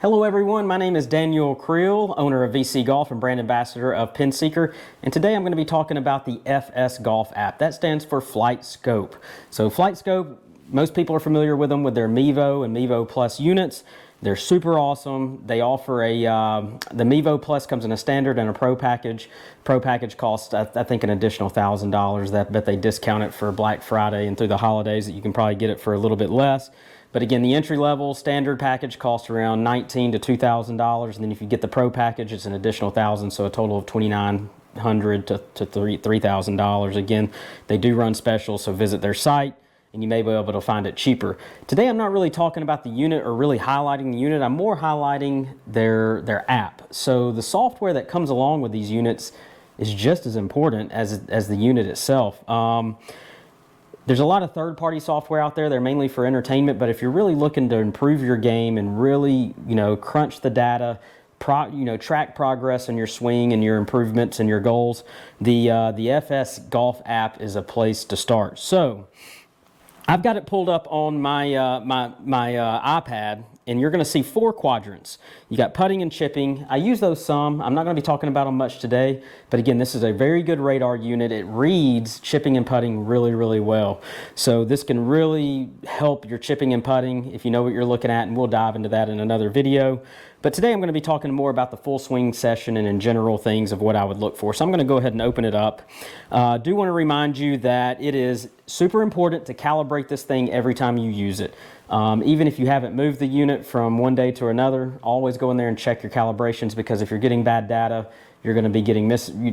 Hello everyone, my name is Daniel Creel, owner of VC Golf and brand ambassador of PinSeeker, and today I'm going to be talking about the FS Golf app. That stands for FlightScope. So FlightScope, most people are familiar with them with their Mevo and Mevo Plus units. They're super awesome. They offer the Mevo Plus comes in a standard and a Pro package. Pro package costs, I think, an additional $1,000. But they discount it for Black Friday and through the holidays that you can probably get it for a little bit less. But again, the entry-level standard package costs around $1,900 to $2,000, and then if you get the Pro package, it's an additional $1,000, so a total of $2,900 to $3,000. Again, they do run specials, so visit their site, and you may be able to find it cheaper. Today, I'm not really talking about the unit or really highlighting the unit. I'm more highlighting their app. So the software that comes along with these units is just as important as the unit itself. There's a lot of third-party software out there. They're mainly for entertainment, but if you're really looking to improve your game and really, crunch the data, track progress in your swing and your improvements and your goals, the FS Golf app is a place to start. So I've got it pulled up on my iPad, and you're going to see 4 quadrants. You got putting and chipping. I use those some. I'm not going to be talking about them much today, but again, this is a very good radar unit. It reads chipping and putting really, really well. So this can really help your chipping and putting if you know what you're looking at, and we'll dive into that in another video. But today I'm going to be talking more about the full swing session and in general things of what I would look for. So I'm going to go ahead and open it up. I do want to remind you that it is super important to calibrate this thing every time you use it. Even if you haven't moved the unit from one day to another, always go in there and check your calibrations, because if you're getting bad data, you're going to be getting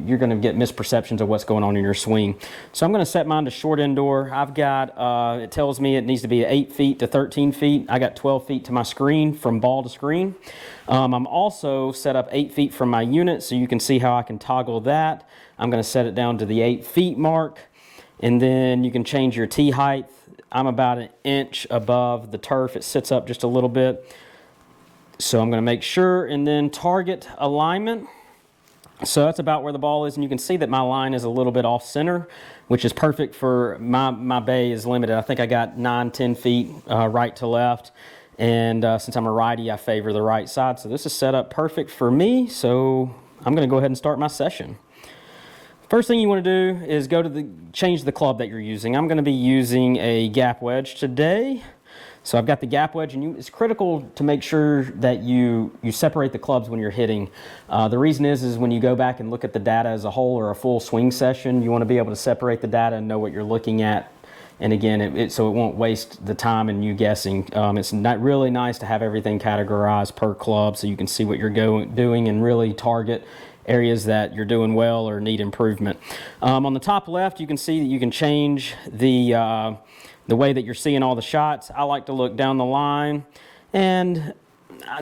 you're going to get misperceptions of what's going on in your swing. So I'm going to set mine to short indoor. I've got, it tells me it needs to be 8 feet to 13 feet. I got 12 feet to my screen from ball to screen. I'm also set up 8 feet from my unit, so you can see how I can toggle that. I'm going to set it down to the 8 feet mark, and then you can change your tee height. I'm about an inch above the turf. It sits up just a little bit. So I'm going to make sure, and then target alignment. So that's about where the ball is, and you can see that my line is a little bit off center, which is perfect for my bay is limited. I think I got 9-10 feet right to left, and since I'm a righty, I favor the right side. So this is set up perfect for me, so I'm going to go ahead and start my session. First thing you want to do is change the club that you're using. I'm going to be using a gap wedge today. So I've got the gap wedge, and it's critical to make sure that you separate the clubs when you're hitting. The reason is when you go back and look at the data as a whole or a full swing session, you want to be able to separate the data and know what you're looking at. And again, so it won't waste the time in you guessing. It's not really nice to have everything categorized per club so you can see what you're doing and really target areas that you're doing well or need improvement. On the top left, you can see that you can change the way that you're seeing all the shots. I like to look down the line, and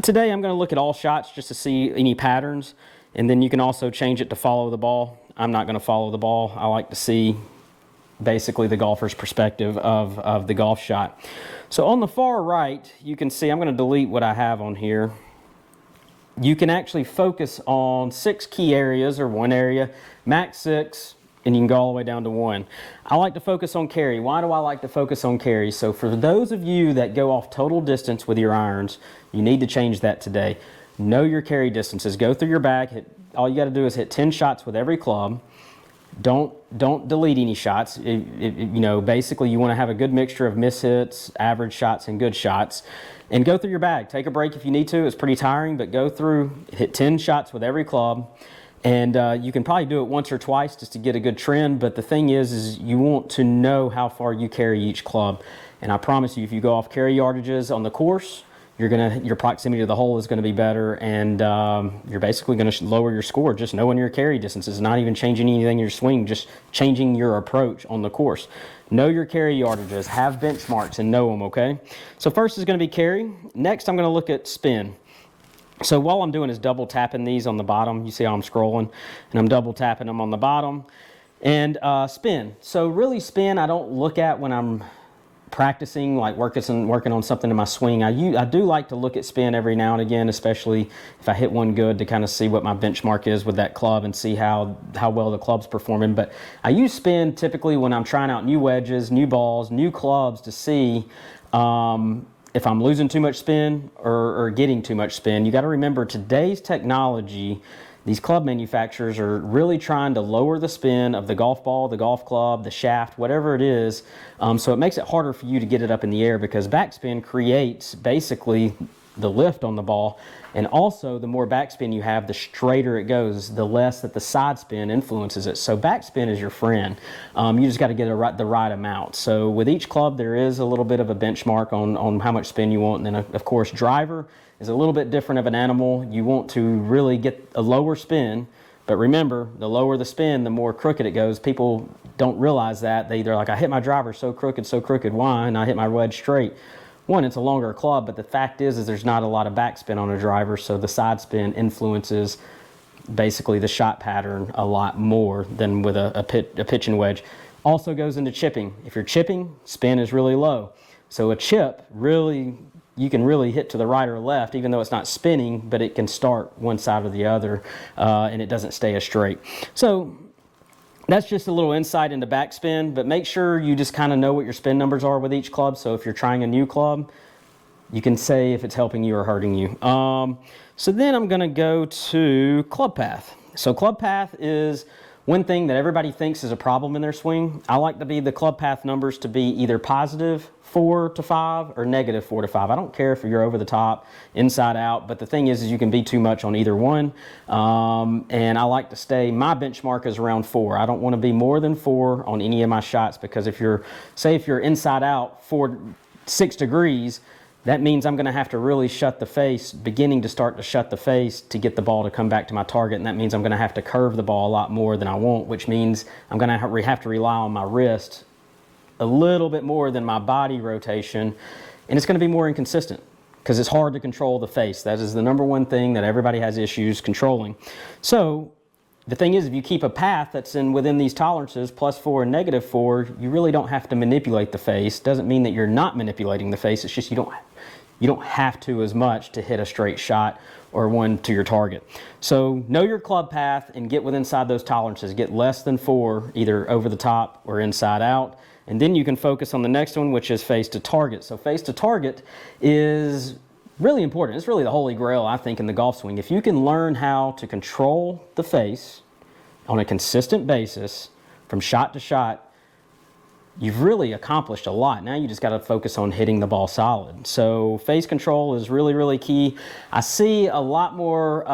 today I'm going to look at all shots just to see any patterns, and then you can also change it to follow the ball. I'm not going to follow the ball. I like to see basically the golfer's perspective of the golf shot. So on the far right, you can see, I'm going to delete what I have on here. You can actually focus on 6 key areas, or 1 area, max 6, and you can go all the way down to 1. I like to focus on carry. Why do I like to focus on carry? So for those of you that go off total distance with your irons, you need to change that today. Know your carry distances. Go through your bag. All you got to do is hit 10 shots with every club. Don't delete any shots. Basically you want to have a good mixture of miss hits, average shots, and good shots. And go through your bag. Take a break if you need to. It's pretty tiring, but go through, hit 10 shots with every club. And you can probably do it once or twice just to get a good trend. But the thing is you want to know how far you carry each club. And I promise you, if you go off carry yardages on the course, your proximity to the hole is going to be better, and you're basically going to lower your score just knowing your carry distances, not even changing anything in your swing, just changing your approach on the course. Know your carry yardages, have benchmarks, and know them, okay? So first is going to be carry. Next, I'm going to look at spin. So while I'm doing is double tapping these on the bottom. You see how I'm scrolling, and I'm double tapping them on the bottom. And spin. So really spin I don't look at when I'm practicing, like working on something in my swing. I do like to look at spin every now and again, especially if I hit one good, to kind of see what my benchmark is with that club and see how well the club's performing. But I use spin typically when I'm trying out new wedges, new balls, new clubs to see if I'm losing too much spin or getting too much spin. You got to remember today's technology, these club manufacturers are really trying to lower the spin of the golf ball, the golf club, the shaft, whatever it is. So it makes it harder for you to get it up in the air because backspin creates basically the lift on the ball. And also the more backspin you have, the straighter it goes, the less that the side spin influences it. So backspin is your friend. You just got to get the right amount. So with each club, there is a little bit of a benchmark on how much spin you want. And then of course, driver is a little bit different of an animal. You want to really get a lower spin, but remember, the lower the spin, the more crooked it goes. People don't realize that. They're like, I hit my driver so crooked, why? And I hit my wedge straight. One, it's a longer club, but the fact is there's not a lot of backspin on a driver, so the side spin influences basically the shot pattern a lot more than with a pitch and wedge. Also goes into chipping. If you're chipping, spin is really low. So a chip, really, you can really hit to the right or left, even though it's not spinning, but it can start one side or the other, and it doesn't stay as straight. So that's just a little insight into backspin, but make sure you just kind of know what your spin numbers are with each club. So if you're trying a new club, you can say if it's helping you or hurting you. So then I'm going to go to club path. So club path is one thing that everybody thinks is a problem in their swing. I like the club path numbers to be either positive 4 to 5 or negative 4 to 5. I don't care if you're over the top, inside out, but the thing is you can be too much on either one. And I like to stay, my benchmark is around 4. I don't want to be more than 4 on any of my shots, because if you're inside out 6 degrees, that means I'm going to have to really shut the face, beginning to start to shut the face to get the ball to come back to my target. And that means I'm going to have to curve the ball a lot more than I want, which means I'm going to have to rely on my wrist a little bit more than my body rotation. And it's going to be more inconsistent because it's hard to control the face. That is the number one thing that everybody has issues controlling. So the thing is, if you keep a path that's within these tolerances, +4 and -4, you really don't have to manipulate the face. Doesn't mean that you're not manipulating the face. It's just you don't have to as much to hit a straight shot or one to your target. So know your club path and get inside those tolerances. Get less than 4, either over the top or inside out. And then you can focus on the next one, which is face to target. So face to target is really important. It's really the holy grail, I think, in the golf swing. If you can learn how to control the face on a consistent basis from shot to shot, you've really accomplished a lot. Now you just got to focus on hitting the ball solid. So face control is really, really key. I see a lot more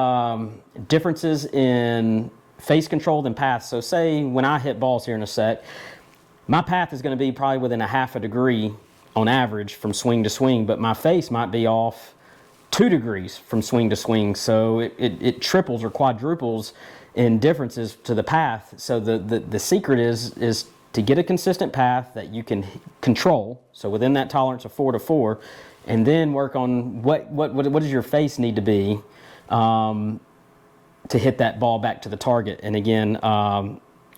differences in face control than path. So say when I hit balls here in a sec, my path is going to be probably within a half a degree on average from swing to swing, but my face might be off 2 degrees from swing to swing. So it triples or quadruples in differences to the path. So the secret is to get a consistent path that you can control, so within that tolerance of 4 to 4, and then work on what does your face need to be to hit that ball back to the target. And again,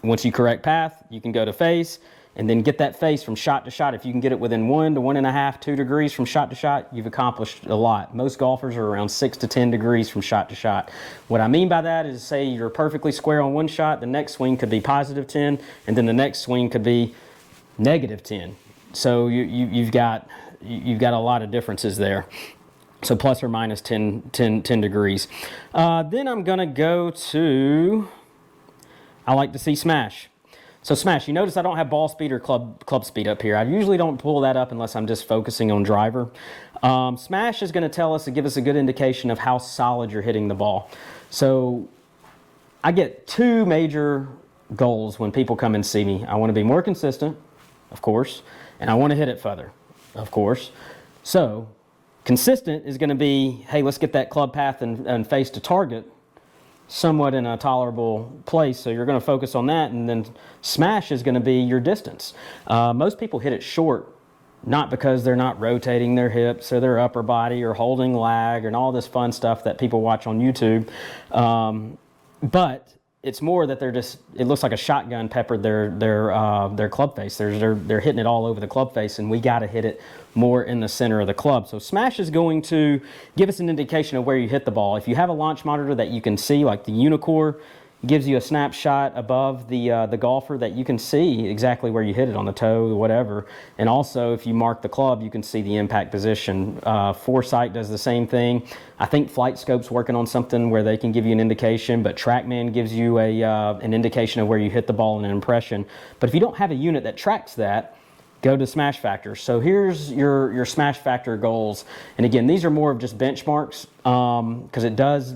once you correct path, you can go to face, and then get that face from shot to shot. If you can get it within 1 to 1.5, 2 degrees from shot to shot, you've accomplished a lot. Most golfers are around 6 to 10 degrees from shot to shot. What I mean by that is, say you're perfectly square on one shot, the next swing could be +10, and then the next swing could be -10. So you've got a lot of differences there. So plus or minus 10 degrees. Then I'm gonna go to, I like to see smash. So smash, you notice I don't have ball speed or club speed up here. I usually don't pull that up unless I'm just focusing on driver. Smash is going to tell us, to give us a good indication of how solid you're hitting the ball. So I get 2 major goals when people come and see me. I want to be more consistent, of course, and I want to hit it further, of course. So consistent is going to be, hey, let's get that club path and face to target somewhat in a tolerable place, so you're going to focus on that. And then smash is going to be your distance. Most people hit it short, not because they're not rotating their hips or their upper body or holding lag and all this fun stuff that people watch on YouTube, but it's more that they're just, it looks like a shotgun peppered their club face. They're hitting it all over the club face, and we got to hit it more in the center of the club. So smash is going to give us an indication of where you hit the ball. If you have a launch monitor that you can see, like the Unicore, It gives you a snapshot above the golfer that you can see exactly where you hit it on the toe or whatever. And also, if you mark the club, you can see the impact position. Foresight does the same thing. I think FlightScope's working on something where they can give you an indication, but TrackMan gives you an indication of where you hit the ball in an impression. But if you don't have a unit that tracks that, go to smash factor. So here's your smash factor goals. And again, these are more of just benchmarks because it does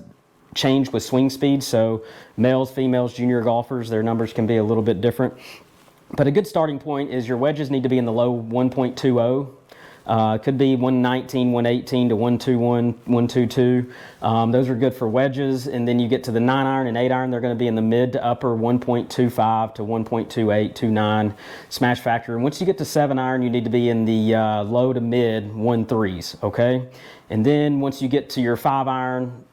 change with swing speed. So males, females, junior golfers, their numbers can be a little bit different. But a good starting point is your wedges need to be in the low 1.20. Could be 119, 118 to 121, 122. Those are good for wedges. And then you get to the 9 iron and 8 iron, they're going to be in the mid to upper 1.25 to 1.28, 29 smash factor. And once you get to 7 iron, you need to be in the low to mid 1.3s, okay? And then once you get to your 5 iron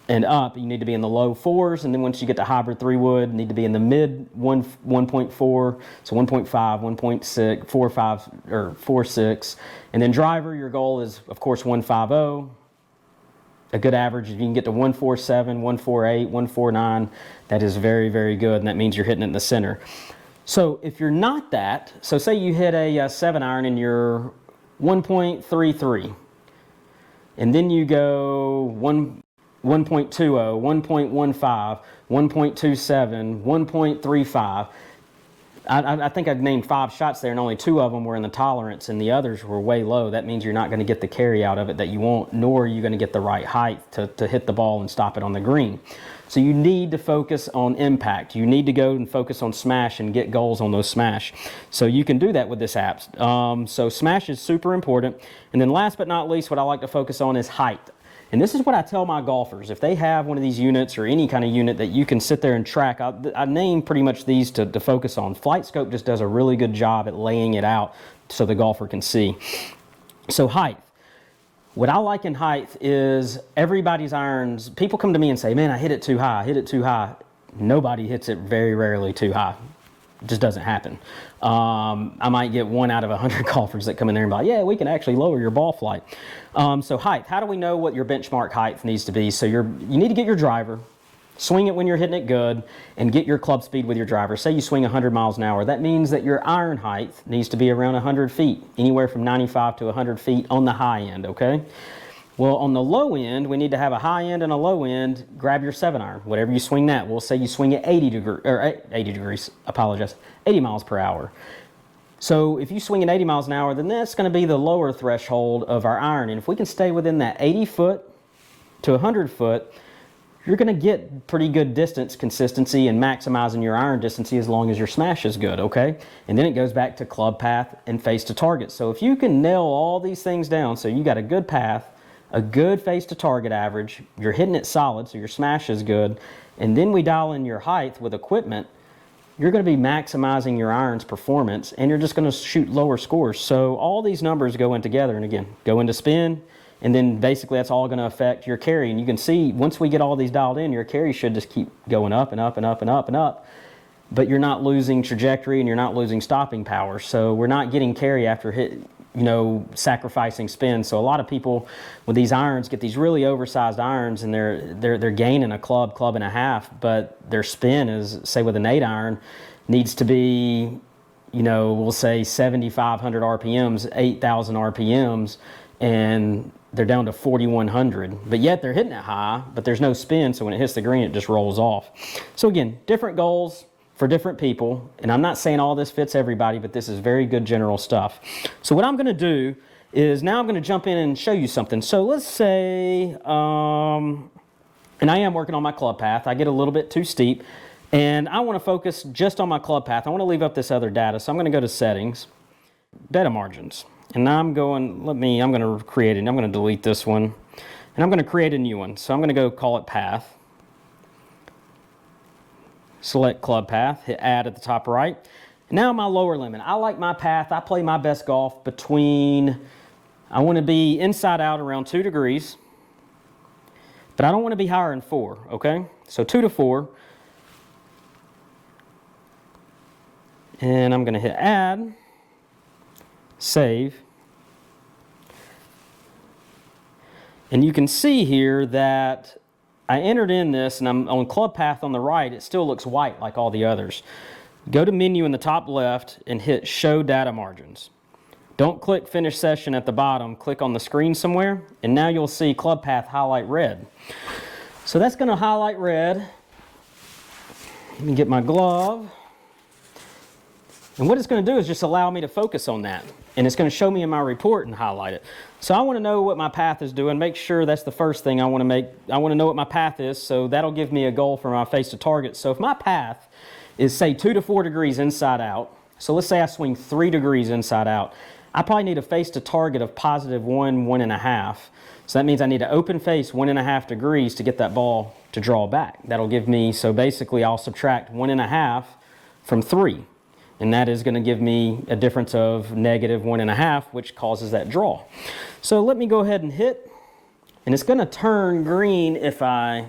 and up, you need to be in the low 4s, and then once you get to hybrid 3-wood, you need to be in the mid 1.4, so 1.5, 1.6, 4.5, or 4.6. And then driver, your goal is, of course, 1.50. A good average, if you can get to 1.47, 1.48, 1.49, that is very, very good, and that means you're hitting it in the center. So if you're not that, so say you hit a 7 iron and you're 1.33, and then you go 1.20, 1.15, 1.27, 1.35. I think I've named 5 shots there, and only 2 of them were in the tolerance, and the others were way low. That means you're not going to get the carry out of it that you want, nor are you going to get the right height to hit the ball and stop it on the green. So you need to focus on impact. You need to go and focus on smash and get goals on those smash. So you can do that with this app. So smash is super important. And then last but not least, what I like to focus on is height. And this is what I tell my golfers. If they have one of these units or any kind of unit that you can sit there and track, I name pretty much these to focus on. FlightScope just does a really good job at laying it out so the golfer can see. So height. What I like in height is everybody's irons. People come to me and say, man, I hit it too high, I hit it too high. Nobody hits it very rarely too high. It just doesn't happen. I might get 1 out of 100 golfers that come in there and be like, yeah, we can actually lower your ball flight. So height, how do we know what your benchmark height needs to be? So you need to get your driver, swing it when you're hitting it good, and get your club speed with your driver. Say you swing 100 miles an hour. That means that your iron height needs to be around 100 feet, anywhere from 95 to 100 feet on the high end, okay? Well, on the low end, we need to have a high end and a low end. Grab your 7 iron, whatever you swing that. We'll say you swing at 80 degrees, 80 miles per hour. So if you swing at 80 miles an hour, then that's going to be the lower threshold of our iron. And if we can stay within that 80 foot to 100 foot, you're going to get pretty good distance consistency and maximizing your iron distance as long as your smash is good, okay? And then it goes back to club path and face to target. So if you can nail all these things down, so you got a good path, a good face to target average, you're hitting it solid, so your smash is good, and then we dial in your height with equipment, you're going to be maximizing your iron's performance, and you're just going to shoot lower scores. So all these numbers go in together, and again, go into spin, and then basically that's all going to affect your carry. And you can see, once we get all these dialed in, your carry should just keep going up and up and up and up and up, but you're not losing trajectory and you're not losing stopping power. So we're not getting carry after sacrificing spin. So a lot of people with these irons get these really oversized irons, and they're gaining a club and a half, but their spin is, say with an 8 iron, needs to be, we'll say 7,500 RPMs, 8,000 RPMs, and they're down to 4,100. But yet they're hitting it high, but there's no spin, so when it hits the green, it just rolls off. So again, different goals for different people, and I'm not saying all this fits everybody, but this is very good general stuff. So what I'm going to do is now I'm going to jump in and show you something. So let's say, and I am working on my club path. I get a little bit too steep, and I want to focus just on my club path. I want to leave up this other data, so I'm going to go to settings, data margins, and I'm going to create it. I'm going to delete this one, and I'm going to create a new one. So I'm going to go call it path. Select club path, hit add at the top right. Now my lower limit. I like my path. I play my best golf between, I want to be inside out around 2 degrees, but I don't want to be higher than 4, okay? So 2 to 4. And I'm going to hit add, save. And you can see here that I entered in this, and I'm on club path on the right. It still looks white like all the others. Go to menu in the top left and hit show data margins. Don't click finish session at the bottom. Click on the screen somewhere, and now you'll see club path highlight red. So that's going to highlight red. Let me get my glove. And what it's going to do is just allow me to focus on that. And it's going to show me in my report and highlight it. So I want to know what my path is doing. Make sure that's the first thing I want to make. I want to know what my path is, so that'll give me a goal for my face to target. So if my path is, say, 2 to 4 degrees inside out, so let's say I swing 3 degrees inside out, I probably need a face to target of positive 1, 1.5. So that means I need to open face 1.5 degrees to get that ball to draw back. That'll give me, so basically I'll subtract 1.5 from 3. And that is going to give me a difference of negative 1.5, which causes that draw. So let me go ahead and hit, and it's going to turn green if I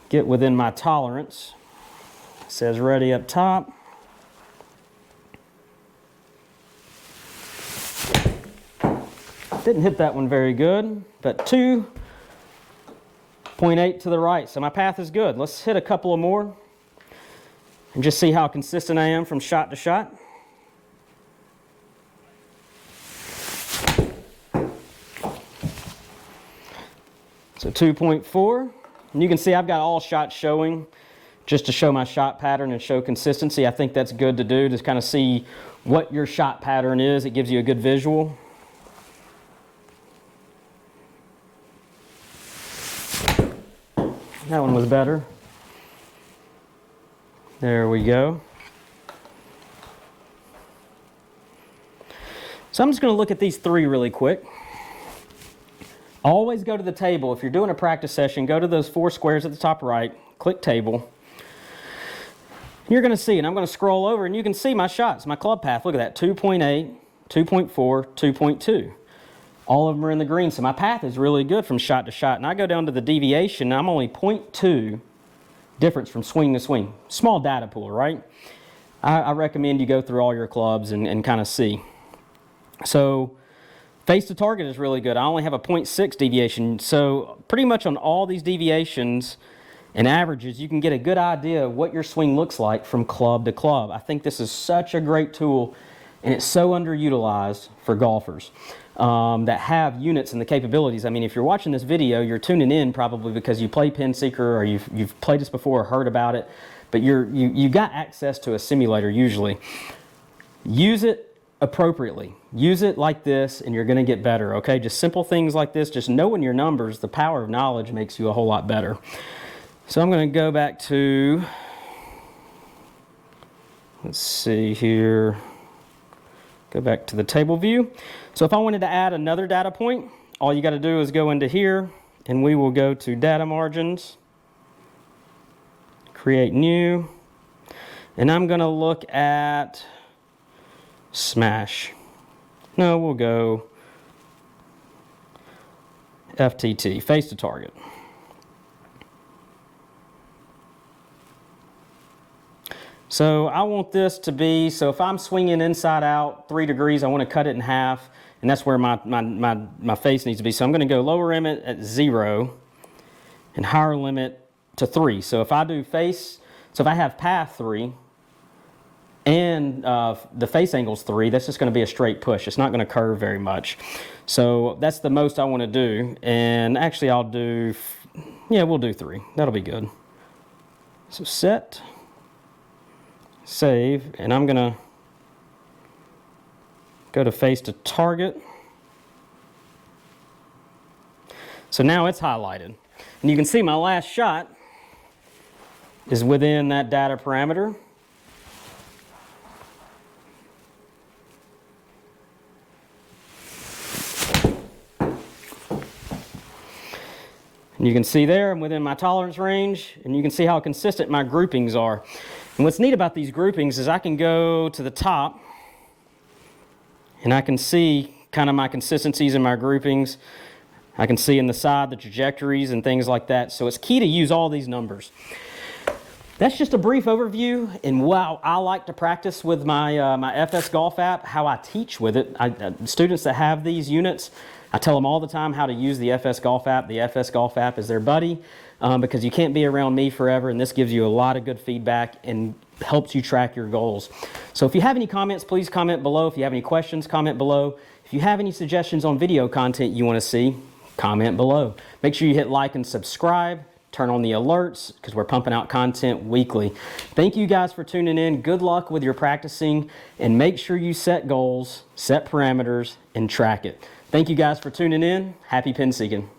get within my tolerance. It says ready up top. Didn't hit that one very good, but 2.8 to the right, so my path is good. Let's hit a couple of more and just see how consistent I am from shot to shot. So 2.4, and you can see I've got all shots showing just to show my shot pattern and show consistency. I think that's good to do, to kind of see what your shot pattern is. It gives you a good visual. That one was better. There we go. So I'm just going to look at these 3 really quick. Always go to the table. If you're doing a practice session, go to those 4 squares at the top right, click table. You're going to see, and I'm going to scroll over, and you can see my shots, my club path. Look at that, 2.8, 2.4, 2.2. All of them are in the green, so my path is really good from shot to shot. And I go down to the deviation, and I'm only 0.2 difference from swing to swing. Small data pool, right? I recommend you go through all your clubs and kind of see. So face to target is really good. I only have a 0.6 deviation. So pretty much on all these deviations and averages, you can get a good idea of what your swing looks like from club to club. I think this is such a great tool, and it's so underutilized for golfers that have units and the capabilities. I mean, if you're watching this video, you're tuning in probably because you play PinSeeker, or you've played this before or heard about it, but you got access to a simulator usually. Use it appropriately. Use it like this, and you're going to get better, okay? Just simple things like this, just knowing your numbers, the power of knowledge makes you a whole lot better. So I'm going to go back to, let's see here, go back to the table view. So if I wanted to add another data point, all you got to do is go into here, and we will go to data margins, create new, and I'm going to look at smash. No, we'll go FTT, face to target. So I want this to be, so if I'm swinging inside out 3 degrees, I want to cut it in half, and that's where my face needs to be. So I'm going to go lower limit at 0 and higher limit to 3. So if I do face, so if I have path 3 and the face angle's 3, that's just going to be a straight push. It's not going to curve very much. So that's the most I want to do. And actually I'll do, yeah, we'll do 3. That'll be good. So set, save, and I'm going to go to face to target. So now it's highlighted. And you can see my last shot is within that data parameter. And you can see there I'm within my tolerance range, and you can see how consistent my groupings are. And what's neat about these groupings is I can go to the top and I can see kind of my consistencies in my groupings. I can see in the side the trajectories and things like that. So it's key to use all these numbers. That's just a brief overview, and wow, I like to practice with my FS Golf app, how I teach with it. Students that have these units, I tell them all the time how to use the FS Golf app. The FS Golf app is their buddy because you can't be around me forever, and this gives you a lot of good feedback and helps you track your goals. So if you have any comments, please comment below. If you have any questions, comment below. If you have any suggestions on video content you want to see, comment below. Make sure you hit like and subscribe. Turn on the alerts because we're pumping out content weekly. Thank you guys for tuning in. Good luck with your practicing, and make sure you set goals, set parameters, and track it. Thank you guys for tuning in. Happy pin seeking.